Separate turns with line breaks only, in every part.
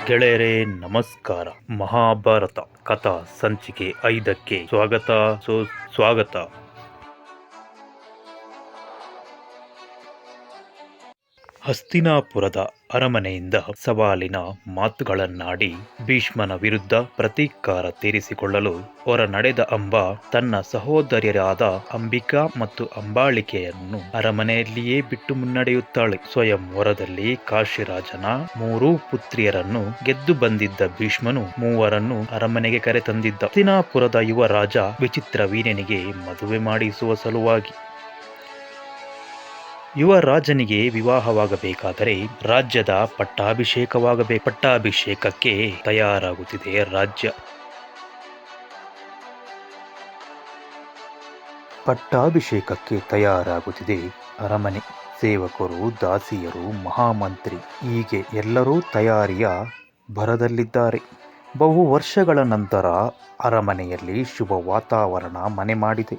ಗೆಳೆಯರೇ ನಮಸ್ಕಾರ. ಮಹಾಭಾರತ ಕಥಾ ಸಂಚಿಕೆ 5ಕ್ಕೆ ಸ್ವಾಗತ. ಹಸ್ತಿನಾಪುರದ ಅರಮನೆಯಿಂದ ಸವಾಲಿನ ಮಾತುಗಳನ್ನಾಡಿ ಭೀಷ್ಮನ ವಿರುದ್ಧ ಪ್ರತೀಕಾರ ತೀರಿಸಿಕೊಳ್ಳಲು ಹೊರ ನಡೆದ ಅಂಬ ತನ್ನ ಸಹೋದರಿಯರಾದ ಅಂಬಿಕಾ ಮತ್ತು ಅಂಬಾಳಿಕೆಯನ್ನು ಅರಮನೆಯಲ್ಲಿಯೇ ಬಿಟ್ಟು ಮುನ್ನಡೆಯುತ್ತಾಳೆ. ಸ್ವಯಂವರದಲ್ಲಿ ಕಾಶಿರಾಜನ 3 ಪುತ್ರಿಯರನ್ನು ಗೆದ್ದು ಬಂದಿದ್ದ ಭೀಷ್ಮನು ಮೂವರನ್ನು ಅರಮನೆಗೆ ಕರೆತಂದಿದ್ದ. ಹಸ್ತಿನಾಪುರದ ಯುವ ರಾಜ ವಿಚಿತ್ರವೀರ್ಯನಿಗೆ ಮದುವೆ ಮಾಡಿಸುವ ಸಲುವಾಗಿ. ಯುವ ರಾಜನಿಗೆ ವಿವಾಹವಾಗಬೇಕಾದರೆ ರಾಜ್ಯದ ಪಟ್ಟಾಭಿಷೇಕಕ್ಕೆ ತಯಾರಾಗುತ್ತಿದೆ ರಾಜ್ಯ. ಪಟ್ಟಾಭಿಷೇಕಕ್ಕೆ ತಯಾರಾಗುತ್ತಿದೆ ಅರಮನೆ. ಸೇವಕರು, ದಾಸಿಯರು, ಮಹಾಮಂತ್ರಿ ಹೀಗೆ ಎಲ್ಲರೂ ತಯಾರಿಯ ಭರದಲ್ಲಿದ್ದಾರೆ. ಬಹು ವರ್ಷಗಳ ನಂತರ ಅರಮನೆಯಲ್ಲಿ ಶುಭ ವಾತಾವರಣ ಮನೆ ಮಾಡಿದೆ.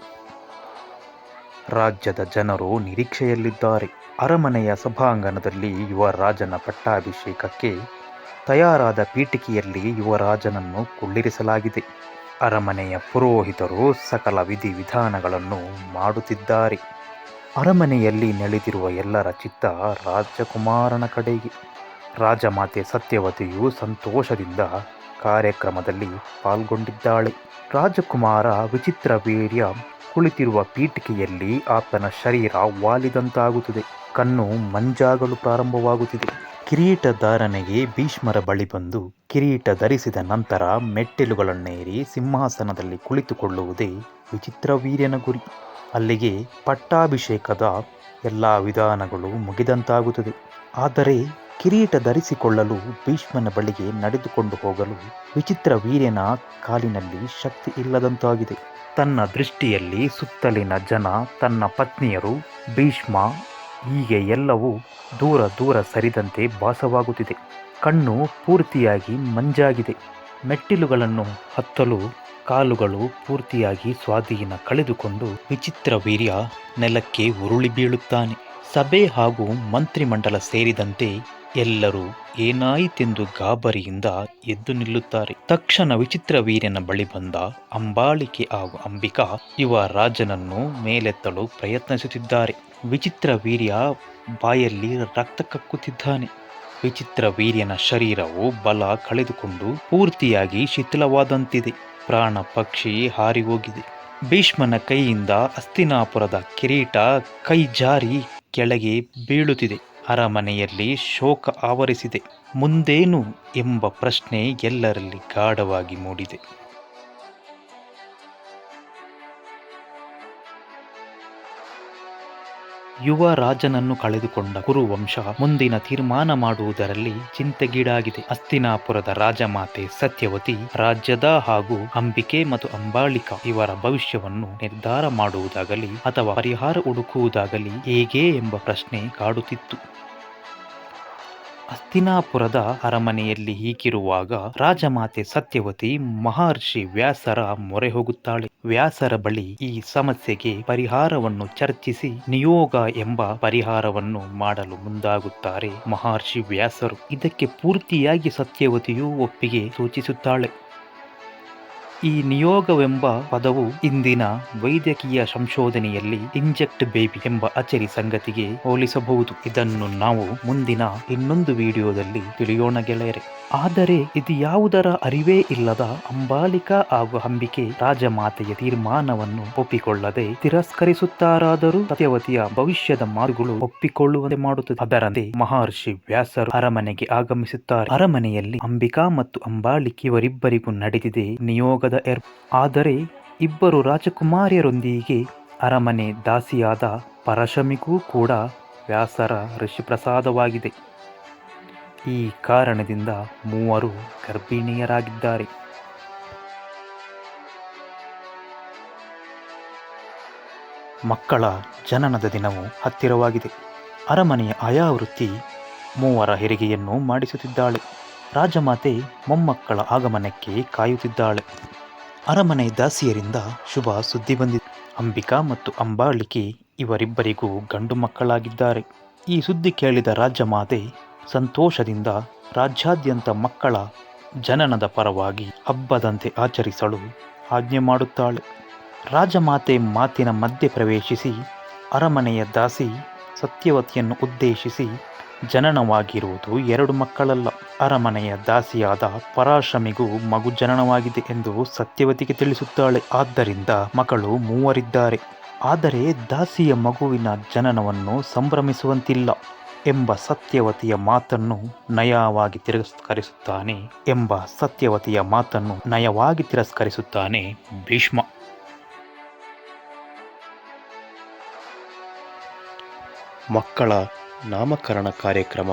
ರಾಜ್ಯದ ಜನರು ನಿರೀಕ್ಷೆಯಲ್ಲಿದ್ದಾರೆ. ಅರಮನೆಯ ಸಭಾಂಗಣದಲ್ಲಿ ಯುವರಾಜನ ಪಟ್ಟಾಭಿಷೇಕಕ್ಕೆ ತಯಾರಾದ ಪೀಠಿಕೆಯಲ್ಲಿ ಯುವರಾಜನನ್ನು ಕುಳ್ಳಿರಿಸಲಾಗಿದೆ. ಅರಮನೆಯ ಪುರೋಹಿತರು ಸಕಲ ವಿಧಿವಿಧಾನಗಳನ್ನು ಮಾಡುತ್ತಿದ್ದಾರೆ. ಅರಮನೆಯಲ್ಲಿ ನೆಲೆದಿರುವ ಎಲ್ಲರ ಚಿತ್ತ ರಾಜಕುಮಾರನ ಕಡೆಗೆ. ರಾಜಮಾತೆ ಸತ್ಯವತಿಯು ಸಂತೋಷದಿಂದ ಕಾರ್ಯಕ್ರಮದಲ್ಲಿ ಪಾಲ್ಗೊಂಡಿದ್ದಾಳೆ. ರಾಜಕುಮಾರ ವಿಚಿತ್ರವೀರ್ಯ ಕುಳಿತಿರುವ ಪೀಠಿಕೆಯಲ್ಲಿ ಆತನ ಶರೀರ ವಾಲಿದಂತಾಗುತ್ತದೆ. ಕಣ್ಣು ಮಂಜಾಗಲು ಪ್ರಾರಂಭವಾಗುತ್ತಿದೆ. ಕಿರೀಟಧಾರಣೆಗೆ ಭೀಷ್ಮರ ಬಳಿ ಬಂದು ಕಿರೀಟ ಧರಿಸಿದ ನಂತರ ಮೆಟ್ಟಿಲುಗಳನ್ನೇರಿ ಸಿಂಹಾಸನದಲ್ಲಿ ಕುಳಿತುಕೊಳ್ಳುವುದೇ ವಿಚಿತ್ರವೀರ್ಯನ ಗುರಿ. ಅಲ್ಲಿಗೆ ಪಟ್ಟಾಭಿಷೇಕದ ಎಲ್ಲ ವಿಧಾನಗಳು ಮುಗಿದಂತಾಗುತ್ತದೆ. ಆದರೆ ಕಿರೀಟ ಧರಿಸಿಕೊಳ್ಳಲು ಭೀಷ್ಮನ ಬಳಿಗೆ ನಡೆದುಕೊಂಡು ಹೋಗಲು ವಿಚಿತ್ರವೀರ್ಯನ ಕಾಲಿನಲ್ಲಿ ಶಕ್ತಿ ಇಲ್ಲದಂತಾಗಿದೆ. ತನ್ನ ದೃಷ್ಟಿಯಲ್ಲಿ ಸುತ್ತಲಿನ ಜನ, ತನ್ನ ಪತ್ನಿಯರು, ಭೀಷ್ಮ ಹೀಗೆ ಎಲ್ಲವೂ ದೂರ ಸರಿದಂತೆ ಭಾಸವಾಗುತ್ತಿದೆ. ಕಣ್ಣು ಪೂರ್ತಿಯಾಗಿ ಮಂಜಾಗಿದೆ. ಮೆಟ್ಟಿಲುಗಳನ್ನು ಹತ್ತಲು ಕಾಲುಗಳು ಪೂರ್ತಿಯಾಗಿ ಸ್ವಾಧೀನ ಕಳೆದುಕೊಂಡು ವಿಚಿತ್ರವೀರ್ಯ ನೆಲಕ್ಕೆ ಉರುಳಿ ಬೀಳುತ್ತಾನೆ. ಸಭೆ ಹಾಗೂ ಮಂತ್ರಿಮಂಡಲ ಸೇರಿದಂತೆ ಎಲ್ಲರೂ ಏನಾಯಿತೆಂದು ಗಾಬರಿಯಿಂದ ಎದ್ದು ನಿಲ್ಲುತ್ತಾರೆ. ತಕ್ಷಣ ವಿಚಿತ್ರವೀರ್ಯನ ಬಳಿ ಬಂದ ಅಂಬಾಳಿಕೆ ಹಾಗೂ ಅಂಬಿಕಾ ಯುವ ರಾಜನನ್ನು ಮೇಲೆತ್ತಲು ಪ್ರಯತ್ನಿಸುತ್ತಿದ್ದಾರೆ. ವಿಚಿತ್ರವೀರ್ಯ ಬಾಯಲ್ಲಿ ರಕ್ತ ಕಕ್ಕುತ್ತಿದ್ದಾನೆ. ವಿಚಿತ್ರವೀರ್ಯನ ಶರೀರವು ಬಲ ಕಳೆದುಕೊಂಡು ಪೂರ್ತಿಯಾಗಿ ಶಿಥಿಲವಾದಂತಿದೆ. ಪ್ರಾಣ ಪಕ್ಷಿ ಹಾರಿಹೋಗಿದೆ. ಭೀಷ್ಮನ ಕೈಯಿಂದ ಹಸ್ತಿನಾಪುರದ ಕಿರೀಟ ಕೈ ಜಾರಿ ಕೆಳಗೆ ಬೀಳುತ್ತಿದೆ. ಅರಮನೆಯಲ್ಲಿ ಶೋಕ ಆವರಿಸಿದೆ. ಮುಂದೇನು ಎಂಬ ಪ್ರಶ್ನೆ ಎಲ್ಲರಲ್ಲಿ ಗಾಢವಾಗಿ ಮೂಡಿದೆ. ಯುವ ರಾಜನನ್ನು ಕಳೆದುಕೊಂಡ ಕುರುವಂಶ ಮುಂದಿನ ತೀರ್ಮಾನ ಮಾಡುವುದರಲ್ಲಿ ಚಿಂತೆಗೀಡಾಗಿದೆ. ಹಸ್ತಿನಾಪುರದ ರಾಜಮಾತೆ ಸತ್ಯವತಿ ರಾಜ್ಯದ ಹಾಗೂ ಅಂಬಿಕೆ ಮತ್ತು ಅಂಬಾಳಿಕಾ ಇವರ ಭವಿಷ್ಯವನ್ನು ನಿರ್ಧಾರ ಮಾಡುವುದಾಗಲಿ ಅಥವಾ ಪರಿಹಾರ ಹುಡುಕುವುದಾಗಲಿ ಹೇಗೆ ಎಂಬ ಪ್ರಶ್ನೆ ಕಾಡುತ್ತಿತ್ತು. ಹಸ್ತಿನಾಪುರದ ಅರಮನೆಯಲ್ಲಿ ಹೀಗಿರುವಾಗ ರಾಜಮಾತೆ ಸತ್ಯವತಿ ಮಹರ್ಷಿ ವ್ಯಾಸರ ಮೊರೆ ಹೋಗುತ್ತಾಳೆ. ವ್ಯಾಸರ ಬಳಿ ಈ ಸಮಸ್ಯೆಗೆ ಪರಿಹಾರವನ್ನು ಚರ್ಚಿಸಿ ನಿಯೋಗ ಎಂಬ ಪರಿಹಾರವನ್ನು ಮಾಡಲು ಮುಂದಾಗುತ್ತಾರೆ ಮಹರ್ಷಿ ವ್ಯಾಸರು. ಇದಕ್ಕೆ ಪೂರ್ತಿಯಾಗಿ ಸತ್ಯವತಿಯು ಒಪ್ಪಿಗೆ ಸೂಚಿಸುತ್ತಾಳೆ. ಈ ನಿಯೋಗವೆಂಬ ಪದವು ಇಂದಿನ ವೈದ್ಯಕೀಯ ಸಂಶೋಧನೆಯಲ್ಲಿ ಇಂಜೆಕ್ಟ್ ಬೇಬಿ ಎಂಬ ಅಚ್ಚರಿ ಸಂಗತಿಗೆ ಹೋಲಿಸಬಹುದು. ಇದನ್ನು ನಾವು ಮುಂದಿನ ಇನ್ನೊಂದು ವಿಡಿಯೋದಲ್ಲಿ ತಿಳಿಯೋಣ ಗೆಳೆಯರೆ. ಆದರೆ ಇದು ಯಾವುದರ ಅರಿವೇ ಇಲ್ಲದ ಅಂಬಾಲಿಕಾ ಹಾಗೂ ಅಂಬಿಕೆ ರಾಜಮಾತೆಯ ತೀರ್ಮಾನವನ್ನು ಒಪ್ಪಿಕೊಳ್ಳದೆ ತಿರಸ್ಕರಿಸುತ್ತಾರಾದರೂ ಸತ್ಯವತಿಯ ಭವಿಷ್ಯದ ಮಾತುಗಳು ಒಪ್ಪಿಕೊಳ್ಳುವಂತೆ ಮಾಡುತ್ತದೆ. ಅದರಂತೆ ಮಹರ್ಷಿ ವ್ಯಾಸರು ಅರಮನೆಗೆ ಆಗಮಿಸುತ್ತಾರೆ. ಅರಮನೆಯಲ್ಲಿ ಅಂಬಿಕಾ ಮತ್ತು ಅಂಬಾಲಿಕೆ ಇವರಿಬ್ಬರಿಗೂ ನಡೆದಿದೆ ನಿಯೋಗದ ಆದರೆ ಇಬ್ಬರು ರಾಜಕುಮಾರಿಯರೊಂದಿಗೆ ಅರಮನೆ ದಾಸಿಯಾದ ಪರಶಮಿಗೂ ಕೂಡ ವ್ಯಾಸರ ಋಷಿಪ್ರಸಾದವಾಗಿದೆ. ಈ ಕಾರಣದಿಂದ ಮೂವರು ಗರ್ಭಿಣಿಯರಾಗಿದ್ದಾರೆ. ಮಕ್ಕಳ ಜನನದ ದಿನವು ಹತ್ತಿರವಾಗಿದೆ. ಅರಮನೆಯ ಆಯಾವೃತ್ತಿ ಮೂವರ ಹೆರಿಗೆಯನ್ನು ಮಾಡಿಸುತ್ತಿದ್ದಾಳೆ. ರಾಜಮಾತೆ ಮೊಮ್ಮಕ್ಕಳ ಆಗಮನಕ್ಕೆ ಕಾಯುತ್ತಿದ್ದಾಳೆ. ಅರಮನೆ ದಾಸಿಯರಿಂದ ಶುಭ ಸುದ್ದಿ ಬಂದಿದೆ. ಅಂಬಿಕಾ ಮತ್ತು ಅಂಬಾಳಿಕೆ ಇವರಿಬ್ಬರಿಗೂ ಗಂಡು ಮಕ್ಕಳಾಗಿದ್ದಾರೆ. ಈ ಸುದ್ದಿ ಕೇಳಿದ ರಾಜಮಾತೆ ಸಂತೋಷದಿಂದ ರಾಜ್ಯಾದ್ಯಂತ ಮಕ್ಕಳ ಜನನದ ಪರವಾಗಿ ಹಬ್ಬದಂತೆ ಆಚರಿಸಲು ಆಜ್ಞೆ ಮಾಡುತ್ತಾಳೆ. ರಾಜಮಾತೆ ಮಾತಿನ ಮಧ್ಯೆ ಪ್ರವೇಶಿಸಿ ಅರಮನೆಯ ದಾಸಿ ಸತ್ಯವತಿಯನ್ನು ಉದ್ದೇಶಿಸಿ, ಜನನವಾಗಿರುವುದು 2 ಮಕ್ಕಳಲ್ಲ, ಅರಮನೆಯ ದಾಸಿಯಾದ ಪರಾಶಮಿಗೂ ಮಗು ಜನನವಾಗಿದೆ ಎಂದು ಸತ್ಯವತಿಗೆ ತಿಳಿಸುತ್ತಾಳೆ. ಆದ್ದರಿಂದ ಮಕ್ಕಳು 3 ಆದರೆ ದಾಸಿಯ ಮಗುವಿನ ಜನನವನ್ನು ಸಂಭ್ರಮಿಸುವಂತಿಲ್ಲ ಎಂಬ ಸತ್ಯವತಿಯ ಮಾತನ್ನು ನಯವಾಗಿ ತಿರಸ್ಕರಿಸುತ್ತಾನೆ ಭೀಷ್ಮ. ಮಕ್ಕಳ ನಾಮಕರಣ ಕಾರ್ಯಕ್ರಮ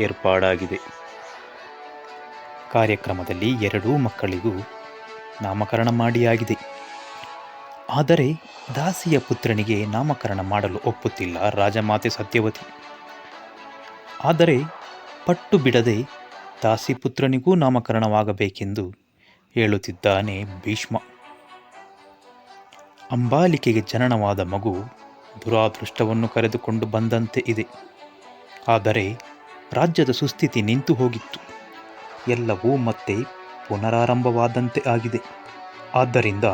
ಏರ್ಪಾಡಾಗಿದೆ. ಕಾರ್ಯಕ್ರಮದಲ್ಲಿ 2 ಮಕ್ಕಳಿಗೂ ನಾಮಕರಣ ಮಾಡಿಯಾಗಿದೆ. ಆದರೆ ದಾಸಿಯ ಪುತ್ರನಿಗೆ ನಾಮಕರಣ ಮಾಡಲು ಒಪ್ಪುತ್ತಿಲ್ಲ ರಾಜಮಾತೆ ಸತ್ಯವತಿ. ಆದರೆ ಪಟ್ಟು ಬಿಡದೆ ದಾಸಿ ಪುತ್ರನಿಗೂ ನಾಮಕರಣವಾಗಬೇಕೆಂದು ಹೇಳುತ್ತಿದ್ದಾನೆ ಭೀಷ್ಮ. ಅಂಬಾಲಿಕೆಗೆ ಜನನವಾದ ಮಗು ದುರಾದೃಷ್ಟವನ್ನು ಕರೆದುಕೊಂಡು ಬಂದಂತೆ ಇದೆ. ಆದರೆ ರಾಜ್ಯದ ಸುಸ್ಥಿತಿ ನಿಂತು ಹೋಗಿತ್ತು. ಎಲ್ಲವೂ ಮತ್ತೆ ಪುನರಾರಂಭವಾದಂತೆ ಆಗಿದೆ. ಆದ್ದರಿಂದ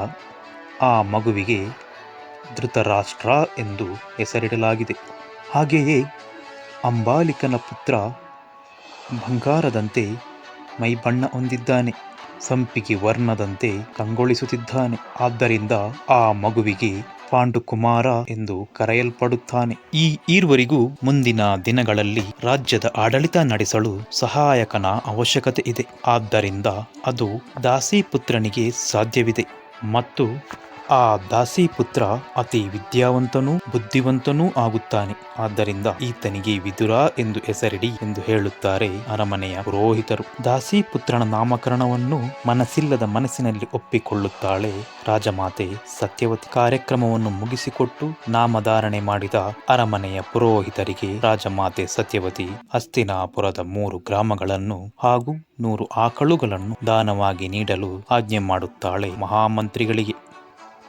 ಆ ಮಗುವಿಗೆ ಧೃತರಾಷ್ಟ್ರ ಎಂದು ಹೆಸರಿಡಲಾಗಿದೆ. ಹಾಗೆಯೇ ಅಂಬಾಲಿಕನ ಪುತ್ರ ಬಂಗಾರದಂತೆ ಮೈಬಣ್ಣ ಹೊಂದಿದ್ದಾನೆ, ಸಂಪಿಗೆ ವರ್ಣದಂತೆ ಕಂಗೊಳಿಸುತ್ತಿದ್ದಾನೆ. ಆದ್ದರಿಂದ ಆ ಮಗುವಿಗೆ ಪಾಂಡುಕುಮಾರ ಎಂದು ಕರೆಯಲ್ಪಡುತ್ತಾನೆ. ಈ ಈರ್ವರಿಗೂ ಮುಂದಿನ ದಿನಗಳಲ್ಲಿ ರಾಜ್ಯದ ಆಡಳಿತ ನಡೆಸಲು ಸಹಾಯಕನ ಅವಶ್ಯಕತೆ ಇದೆ. ಆದ್ದರಿಂದ ಅದು ದಾಸಿಪುತ್ರನಿಗೆ ಸಾಧ್ಯವಿದೆ. ಮತ್ತು ಆ ದಾಸಿಪುತ್ರ ಅತಿ ವಿದ್ಯಾವಂತನೂ ಬುದ್ಧಿವಂತನೂ ಆಗುತ್ತಾನೆ. ಆದ್ದರಿಂದ ಈತನಿಗೆ ವಿದುರ ಎಂದು ಹೆಸರಿಡಿ ಎಂದು ಹೇಳುತ್ತಾರೆ ಅರಮನೆಯ ಪುರೋಹಿತರು. ದಾಸಿಪುತ್ರನ ನಾಮಕರಣವನ್ನು ಮನಸ್ಸಿಲ್ಲದ ಮನಸ್ಸಿನಲ್ಲಿ ಒಪ್ಪಿಕೊಳ್ಳುತ್ತಾಳೆ ರಾಜಮಾತೆ ಸತ್ಯವತಿ. ಕಾರ್ಯಕ್ರಮವನ್ನು ಮುಗಿಸಿಕೊಟ್ಟು ನಾಮಧಾರಣೆ ಮಾಡಿದ ಅರಮನೆಯ ಪುರೋಹಿತರಿಗೆ ರಾಜಮಾತೆ ಸತ್ಯವತಿ ಹಸ್ತಿನಾಪುರದ 3 ಗ್ರಾಮಗಳನ್ನು ಹಾಗೂ 100 ಆಕಳುಗಳನ್ನು ದಾನವಾಗಿ ನೀಡಲು ಆಜ್ಞೆ ಮಾಡುತ್ತಾಳೆ ಮಹಾಮಂತ್ರಿಗಳಿಗೆ.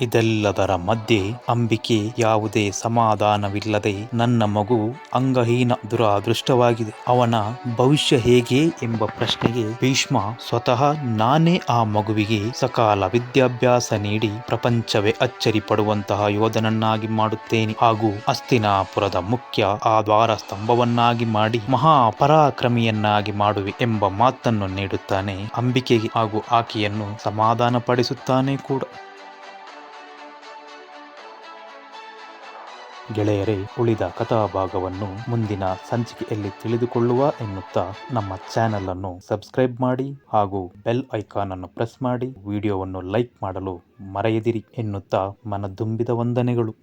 ಇದೆಲ್ಲದರ ಮಧ್ಯೆ ಅಂಬಿಕೆ ಯಾವುದೇ ಸಮಾಧಾನವಿಲ್ಲದೆ, ನನ್ನ ಮಗು ಅಂಗಹೀನ, ದುರಾದೃಷ್ಟವಾಗಿದೆ, ಅವನ ಭವಿಷ್ಯ ಹೇಗೆ ಎಂಬ ಪ್ರಶ್ನೆಗೆ ಭೀಷ್ಮ ಸ್ವತಃ ನಾನೇ ಆ ಮಗುವಿಗೆ ಸಕಾಲ ವಿದ್ಯಾಭ್ಯಾಸ ನೀಡಿ ಪ್ರಪಂಚವೇ ಅಚ್ಚರಿ ಪಡುವಂತಹ ಯೋಧನನ್ನಾಗಿ ಮಾಡುತ್ತೇನೆ ಹಾಗೂ ಹಸ್ತಿನಾಪುರದ ಮುಖ್ಯ ಆಧಾರ ಸ್ತಂಭವನ್ನಾಗಿ ಮಾಡಿ ಮಹಾಪರಾಕ್ರಮಿಯನ್ನಾಗಿ ಮಾಡುವೆ ಎಂಬ ಮಾತನ್ನು ನೀಡುತ್ತಾನೆ ಅಂಬಿಕೆಗೆ ಹಾಗೂ ಆಕೆಯನ್ನು ಸಮಾಧಾನ ಪಡಿಸುತ್ತಾನೆ ಕೂಡ. ಗೆಳೆಯರೇ, ಉಳಿದ ಕಥಾಭಾಗವನ್ನು ಮುಂದಿನ ಸಂಚಿಕೆಯಲ್ಲಿ ತಿಳಿದುಕೊಳ್ಳುವ ಎನ್ನುತ್ತಾ ನಮ್ಮ ಚಾನೆಲ್ ಅನ್ನು ಸಬ್ಸ್ಕ್ರೈಬ್ ಮಾಡಿ ಹಾಗೂ ಬೆಲ್ ಐಕಾನ್ ಅನ್ನು ಪ್ರೆಸ್ ಮಾಡಿ ವಿಡಿಯೋವನ್ನು ಲೈಕ್ ಮಾಡಲು ಮರೆಯದಿರಿ ಎನ್ನುತ್ತಾ ಮನದುಂಬಿದ ವಂದನೆಗಳು.